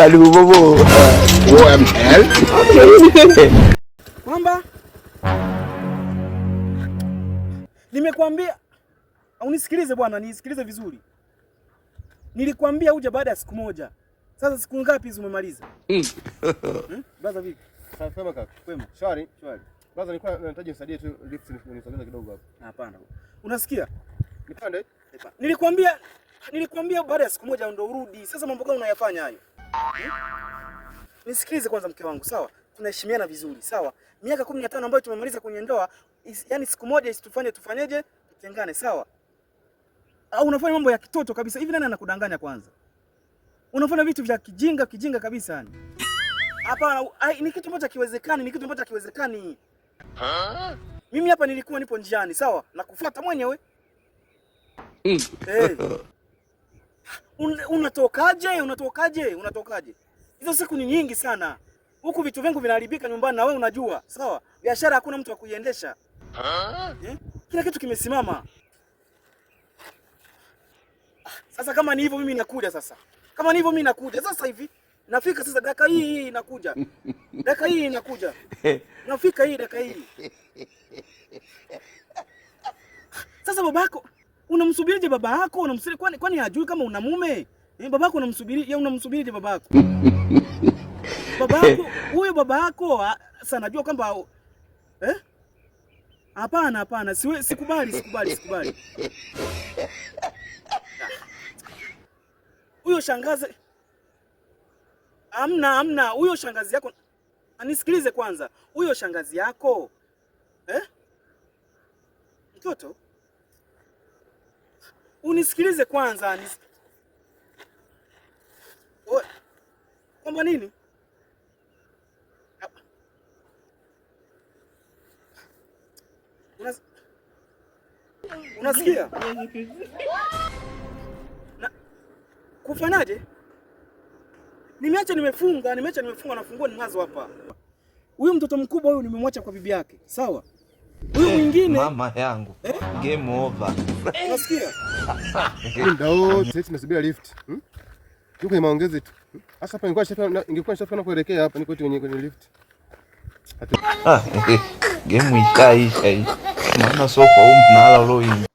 aduh bobo. OML. Kwamba nimekuambia unisikilize bwana, nisikilize vizuri. Nilikwambia uje baada ya siku moja. Sasa siku ngapi hizo umemaliza? Brother vipi? Sema kaka. Kwema. Shwari. Brother nilikuwa nahitaji nisaidie tu lift nisogeze kidogo hapa. Hapana. Unasikia? Nipande? Nilikwambia baada ya siku moja ndio urudi. Sasa mambo gani unayafanya hayo? Nisikilize kwanza mke wangu, sawa? Tunaheshimiana vizuri, sawa? Miaka 15 ambayo tumemaliza kwenye ndoa, yani siku moja isitufanye tufanyeje? Tutengane, sawa? Au unafanya mambo ya kitoto kabisa. Hivi nani anakudanganya kwanza? Unafanya vitu vya kijinga kabisa yani. Hapana, ni kitu ambacho hakiwezekani, Mimi hapa nilikuwa nipo njiani, sawa? Na kufuata mwenyewe. Unatokaje? Hizo siku ni nyingi sana. Huku vitu vyangu vinaharibika nyumbani na wewe unajua, sawa? Biashara hakuna mtu wa kuiendesha. Kila kitu kimesimama. Sasa kama ni hivyo mimi nakuja sasa. Sasa hivi nafika sasa, dakika hii inakuja. Nafika hii dakika hii. Sasa babako, unamsubirije baba yako? Unamsubiri kwani hajui kama una mume? Babako unamsubirije babako? Huyo babako sasa najua kwamba Hapana, sikubali. Huyo shangazi Amna, huyo shangazi yako. Anisikilize kwanza. Huyo shangazi yako mtoto, unisikilize kwanza. Kwamba nini? Unasikia? Kufanyaje? Nimeacha nimefunga na funguo ninazo hapa. Huyu mtoto mkubwa huyu nimemwacha kwa bibi yake. Sawa? Huyu mwingine mama yangu. Game over. Unasikia? Ndio, sasa tunasubiri lift. Yuko maongezi tu. Sasa hapa ingekuwa nishafika kuelekea hapa niko kwenye lift. Game ishaisha hii. Maana soko huko mnala leo.